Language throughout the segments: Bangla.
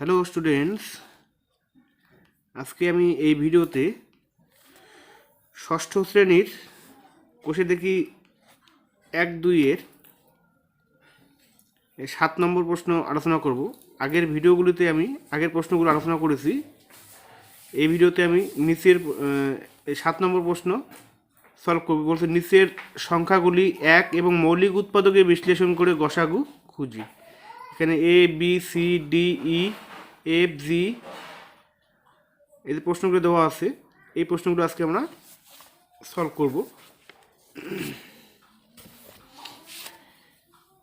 হ্যালো স্টুডেন্টস, আজকে আমি এই ভিডিওতে ষষ্ঠ শ্রেণীর কোষে দেখি 1-2 এর 7 নম্বর প্রশ্ন আলোচনা করব। আগের ভিডিওগুলিতে আমি আগের প্রশ্নগুলো আলোচনা করেছি। এই ভিডিওতে আমি নিচের 7 নম্বর প্রশ্ন সলভ করব। বলতে নিচের সংখ্যাগুলি এক এবং মৌলিক উৎপাদকে বিশ্লেষণ করে গসাগু খুঁজি। এখানে A B C D E F G এই যে প্রশ্নগুলো দেওয়া আছে, এই প্রশ্নগুলো আজকে আমরা সলভ করব।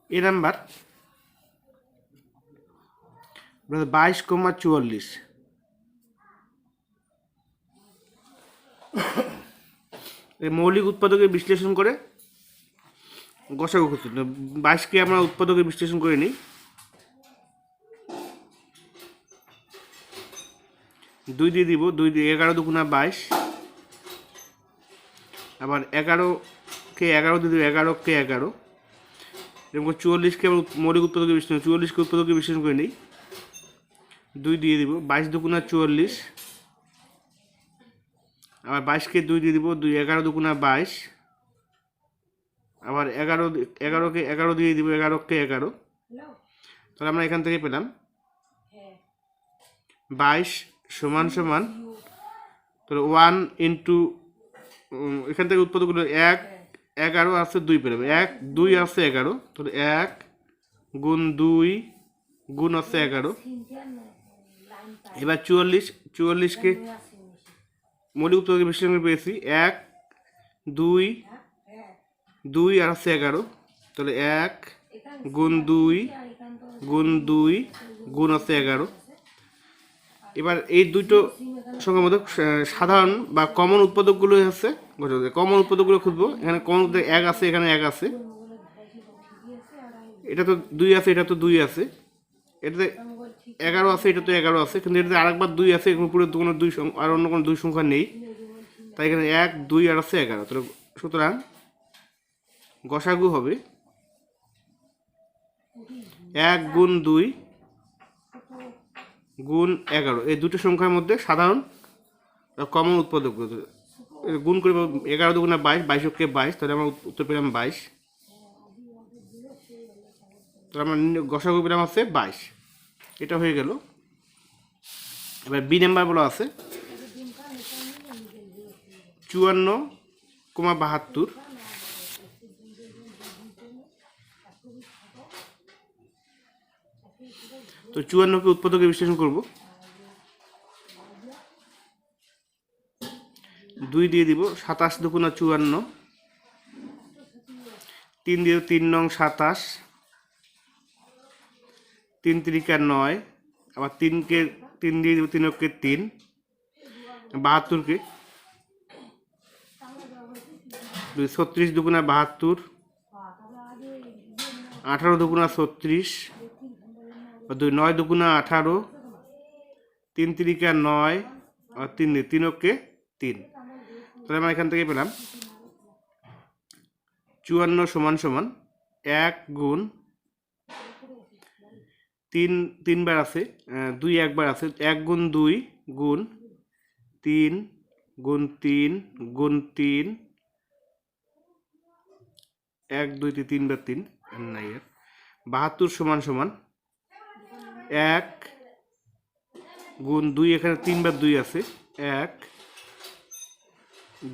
এ নাম্বার 22,44 এই মৌলিক উৎপাদকে বিশ্লেষণ করে গসাগু খুঁজি। 22কে আমরা উৎপাদকে বিশ্লেষণ করে নিই। 2 দিয়ে দিব, 2 দিয়ে 11 দুগুণা 22, আবার 11কে 11 দিয়ে দিব, 11কে 11, এরকম 44কে আবার মৌলিক উৎপাদকে বিশ্লেষণ, 44কে উৎপাদকে বিশ্লেষণ করে নিই। 2 দিয়ে দিব, 22 দুগুণা 44, আবার 22কে 2 দিয়ে দিব, 2 11 দুগুণা 22, আবার 11কে 11 দিয়ে দিব, 11কে 11। তাহলে আমরা এখান থেকে পেলাম 22 সমান সমান, তাহলে 1 ইন্টু, এখান থেকে উৎপাদকগুলো 1 11 আছে 2 পেলাম, 1 2 আছে 11, তাহলে 1 গুণ 2 গুণ আছে 11। এবার 44কে মৌলিক উৎপাদকে বিশ্লেষণ পেয়েছি, 1 2 2 আর আছে 11, তাহলে 1 গুণ 2 গুণ 2 গুণ আছে 11। এবার এই দুটো সংখ্যার মধ্যে সাধারণ বা কমন উৎপাদকগুলো হচ্ছে, কমন উৎপাদকগুলো খুঁজবো। এখানে কমন উৎপাদক 1 আছে, এখানে 1 আছে, এটা তো 2 আছে, এটা তো 2 আছে, এটাতে 11 আছে, এটা তো 11 আছে, কিন্তু এটাতে আরেকবার 2 আছে, এখানে পুরো কোনো 2 আর অন্য কোনো 2 সংখ্যা নেই, তাই এখানে 1 2 আর আছে 11। তাহলে সুতরাং গসাগু হবে 1 গুণ 2 গুণ 11। এই দুটো সংখ্যার মধ্যে সাধারণ কমন উৎপাদকগুলো গুণ করে 11 দুগুণা 22, 22কে 22, তাহলে আমরা উত্তর পেলাম 22। তাহলে আমরা গসাগু পেলাম আছে 22। এটা হয়ে গেল। এবার বি নাম্বার বলা আছে 54,72। তো 54কে উৎপাদকে বিশ্লেষণ করব। 2 দিয়ে দিব, 27 দুগুণা 54, 3 দিয়ে 3 নং 27, 3 3 9, আবার 3 দিয়ে দিব, 3কে 3, 72কে 36 দুগুণা 72, 18 দুগুণা 36, 9 দুগুণা 18, 3 3 9, আর 3কে 3। তাহলে আমরা এখান থেকে পেলাম 54 সমান সমান 1 গুণ 3 বার আছে, 2 একবার আছে, 1 গুণ 2 গুণ 3 গুণ 3 গুণ 3, 1 2 3 বার 3 নাই। 72 সমান সমান 1 গুণ 2, এখানে 3 বার 2 আছে, 1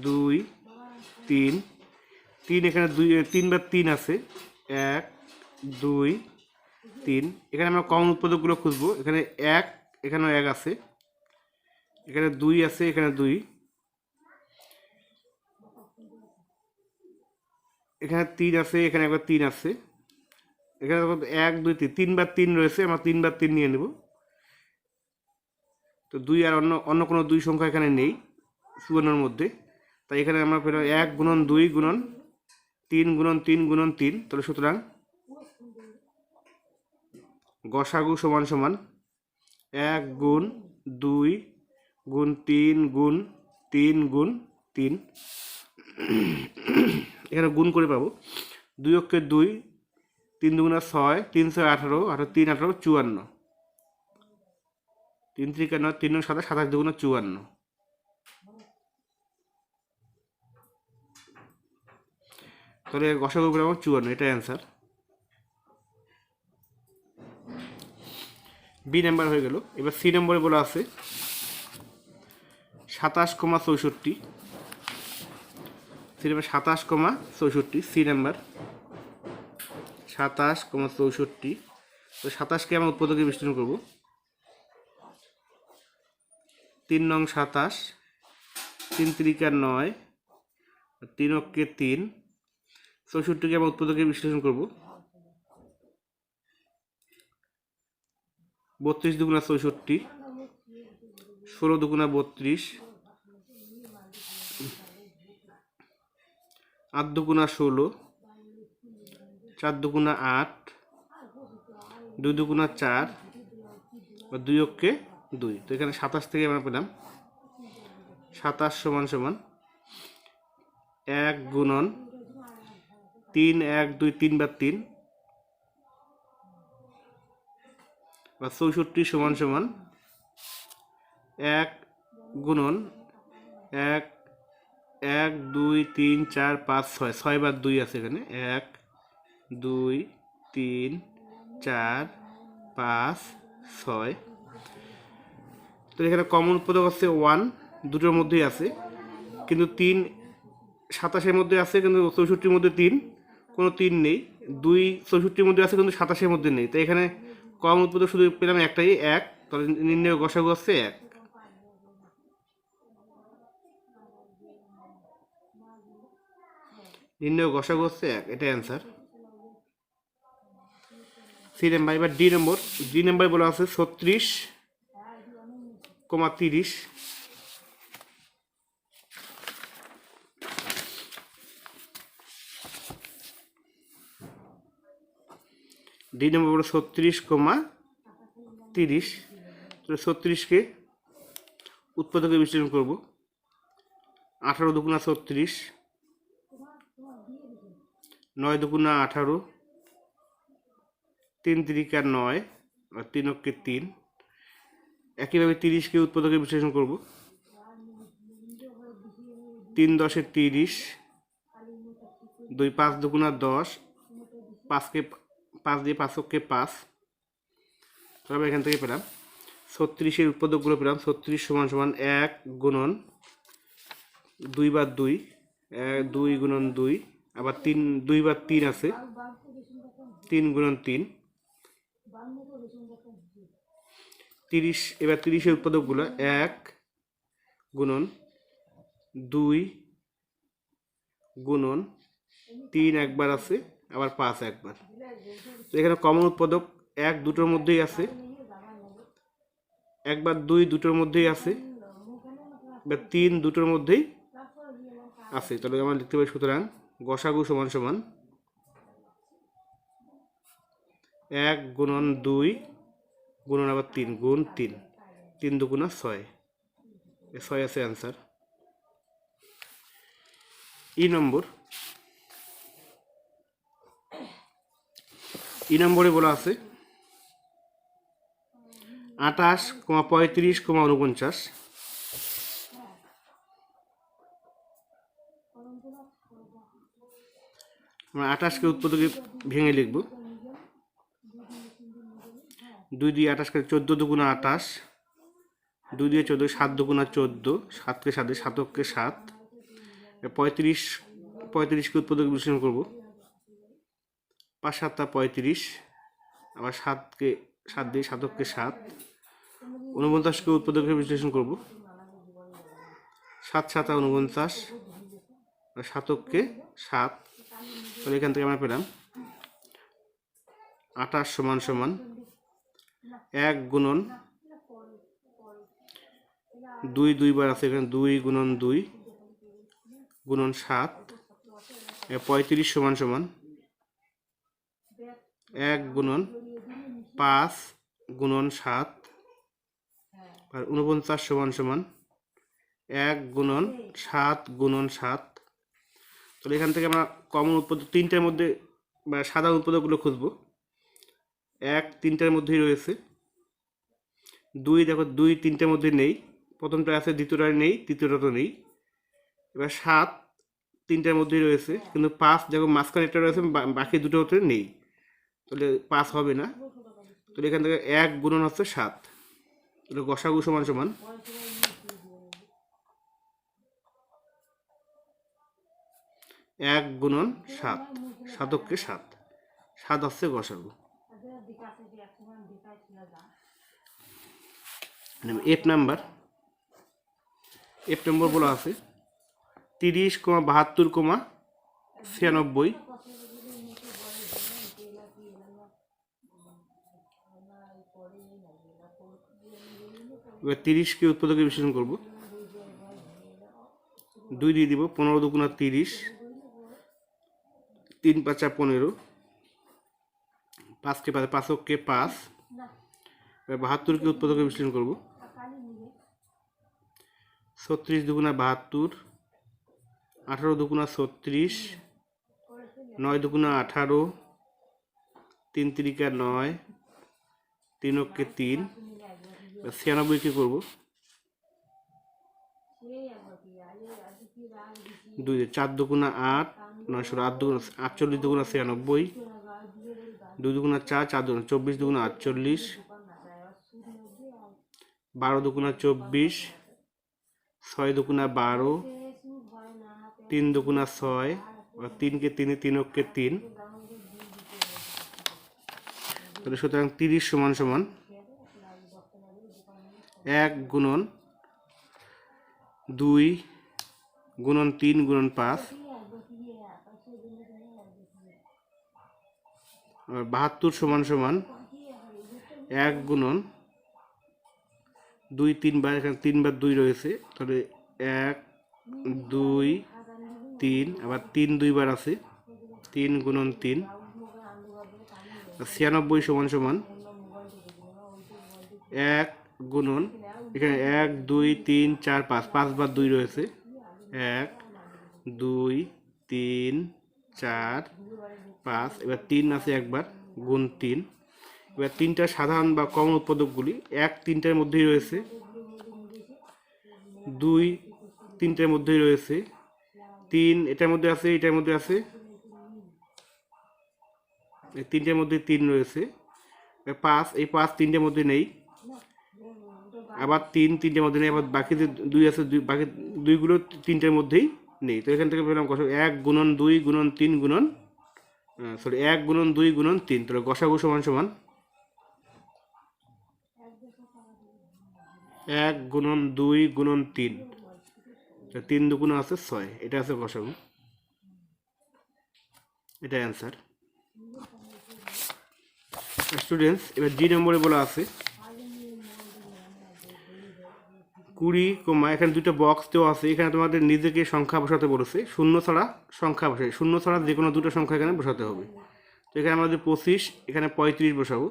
2 3 3, এখানে 3 বার 3 আছে, 1 2 3। এখানে আমরা কমন উৎপাদকগুলো খুঁজবো। এখানে 1, এখানেও 1 আছে, এখানে 2 আছে, এখানে 2, এখানে 3 আছে, এখানে একবার 3 আছে, এখানে 1 2 3 বার 3 রয়েছে, আমরা 3 বার 3 নিয়ে নেব। তো 2 আর অন্য কোনো 2 সংখ্যা এখানে নেই 54 মধ্যে, তাই এখানে আমরা পেলাম 1 গুণন 2 গুণন 3 গুণন 3 গুণন 3। তাহলে সুতরাং গসাগু সমান সমান 1 গুণ 2 গুণ 3 গুণ 3 গুণ 3। এখানে গুণ করে পাবো 2 অক্ষে 2, 3 দুগুণা 6, 3 6 18, আর 3 18 54। 3 3 9, 3 9 27, 27 2 54। তাহলে গসাগু পেলাম 54, এটাই অ্যান্সার। বি নাম্বার হয়ে গেল। এবার সি নম্বরে বলা আছে 27,64। C number 27,64, C number 27,64। তো 27কে আমরা উৎপাদকে বিশ্লেষণ করব। 3 নং 27, 3 3 9, 3 অক্ষে 3। 64কে আমরা উৎপাদকে বিশ্লেষণ করব। 32 2 64, 16 2 32, 8 2 16, 4 2 8, 2 2 4, বা 2 অক্ষে 2। তো এখানে 27 থেকে আমরা পেলাম 27 সমান সমান 1 গুণন 3 1 2 3 বার 3, বা 64 সমান সমান 1 গুণন 1 1 2 3 4 5 6, 6 বার 2 আছে এখানে, 1 2 3 4 5 6। তো এখানে কমন উৎপাদক আছে 1, দুটোর মধ্যেই আছে, কিন্তু 3 27-এর মধ্যে আছে, কিন্তু 64-র মধ্যে 3, কোনো 3 নেই। 2 64-র মধ্যে আছে, কিন্তু 27-এর মধ্যে নেই। তো এখানে কমন উৎপাদক শুধু পেলাম একটাই, 1। তাহলে নির্ণয় গসাগু আছে 1। নির্ণয় গসাগু হচ্ছে 1, এটা অ্যান্সার। C number. এবার ডি নম্বর। ডি নাম্বার বলা আছে 36,30। ডি নম্বর বলো 36,30। তো 36কে উৎপাদকে বিশ্লেষণ করব। 18 2 36, 9 2 18, 3 3 9, আর 3 অক্ষে 3। একইভাবে 30কে উৎপাদকে বিশ্লেষণ করব। 3 10 30, 2 5 2 10, 5কে 5 দিয়ে 5 অক্ষে 5। তারপর এখান থেকে পেলাম 36-এর উৎপাদকগুলো পেলাম। 36 সমান সমান 1 গুণন 2 বার 2, 2 গুণন 2, আবার 3 2 বার 3 আছে, 3 গুণন 3, 30। এবার 30-এর উৎপাদকগুলো 1 গুণন 2 গুণন 3 একবার আছে, আবার 5 একবার। তো এখানে কমন উৎপাদক 1 দুটোর মধ্যেই আছে, একবার 2 দুটোর মধ্যেই আছে, বা 3 দুটোর মধ্যেই আছে। তাহলে আমরা লিখতে পারি সুতরাং গসাগু সমান সমান 1 গুণন 2 গুণন আবার 3 গুণ 3, 3 2 6। 6 আছে অ্যান্সার। ই নম্বর। ই নম্বরে বলা আছে 28, 35, 49। আমরা 28কে উৎপাদকে ভেঙে লিখব। 2 দিয়ে 28 14 2 28, 2 দিয়ে 14 7 2 14, 7কে 7 দিয়ে 7 অক্ষে 7। 35কে উৎপাদকে বিশ্লেষণ করব। 5 7 35, আবার 7কে 7 দিয়ে 7 অক্ষে 7। 49কে উৎপাদকে বিশ্লেষণ করব। 7 7 49, আর 7 অক্ষে 7। তাহলে এখান থেকে আমরা পেলাম 28 সমান সমান 1 গুণন 2 2 বার আছে এখানে, 2 গুণন 2 গুণন 7। 35 সমান সমান 1 গুণন 5 গুণন 7, আর 49 সমান সমান 1 গুণন 7 গুণন 7। তাহলে এখান থেকে আমরা কমন উৎপাদক 3টার মধ্যে বা সাধারণ উৎপাদকগুলো খুঁজব। 1 3টার মধ্যেই রয়েছে, 2 দেখো 2 3টের মধ্যে নেই, প্রথমটা আছে, দ্বিতীয়টা নেই, তৃতীয়টা তো নেই। এবার 7 3টার মধ্যেই রয়েছে, কিন্তু 5 দেখো মাঝখানে একটা রয়েছে, বাকি দুটোতে নেই, তাহলে 5 হবে না। তাহলে এখান থেকে 1 গুণন হচ্ছে 7, তাহলে গসাগু সমান সমান 1 গুণন 7, 7কে 7, 7 হচ্ছে গসাগু। এফ নাম্বার বলা আছে 30, 72, 96। এবার 30কে উৎপাদকে বিশ্লেষণ করব। 2 দিয়ে দিব, 15 দুগুণা 30, 3 5 15, 5কে 5কে 5। এবার 72কে উৎপাদকে বিশ্লেষণ করব। 36 দুগুণা 72, 18 দুগুণা 36, 9 দুগুণা 18, 3 3 9, 3 কে 3। 96কে করব 2, 4 দুগুণা 8, 9 8 দুগুণা 48 দুগুণা 96, 2 দুগুণা 4, 4 দুগুণা 24 দুগুণা 48, 12 দুগুণা 24, 6 দুগুণা 12, 3 দুগুণা 6, 3 কে 3, 3 কে 3। তাহলে সুতরাং 30 সমান সমান 1 গুণন 2 গুণন 3 গুণন 5। আর 72 সমান সমান 1 গুণন 2 3 বার, এখানে 3 বার 2 রয়েছে, তাহলে 1 2 3, আবার 3 2 বার আছে, 3 গুণন 3। 96 সমান সমান 1 গুণন, এখানে 1 2 3 4 5, 5 বার 2 রয়েছে, 1 2 3 4 5, এবার 3 আছে একবার, গুণ 3। এবার 3টা সাধারণ বা কমন উৎপাদকগুলি 1 3টার মধ্যেই রয়েছে, 2 3টার মধ্যেই রয়েছে, 3 এটার মধ্যে আছে, এটার মধ্যে আছে, এই 3টার মধ্যে 3 রয়েছে। 5, এই 5 3টার মধ্যে নেই, আবার 3 3টার মধ্যে নেই, আবার বাকি যে 2 আছে, বাকি 2গুলো 3টার মধ্যেই নেই। তো এখান থেকে পেলাম গসাগু 1 গুণন 2 গুণন 3 গুণন 1 গুণন 2 গুণন 3, তাহলে গসাগু সমান সমান 1 গুণন 2 গুণন 3, 3 দুগুণে আছে 6, এটা আছে গসাগু, এটা অ্যান্সার। স্টুডেন্টস, এবার জি নম্বরে বলা আছে 20, এখানে দুটো বক্স দেওয়া আছে, এখানে তোমাদের নিজেকে সংখ্যা বসাতে বলেছে, শূন্য ছাড়া সংখ্যা বসাই, শূন্য ছাড়া যে কোনো দুটো সংখ্যা এখানে বসাতে হবে। তো এখানে আমাদের 25, এখানে 35 বসাবো,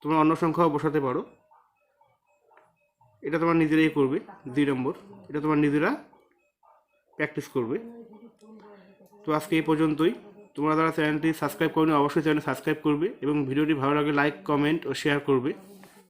তোমরা অন্য সংখ্যাও বসাতে পারো, এটা তোমার নিজেরাই করবে। 2 নম্বর, এটা তোমার নিজেরা প্র্যাকটিস করবে। তো আজকে এই পর্যন্তই। তোমরা যারা চ্যানেলটি সাবস্ক্রাইব করবে অবশ্যই চ্যানেল সাবস্ক্রাইব করবে এবং ভিডিওটি ভালো লাগলে লাইক কমেন্ট ও শেয়ার করবে।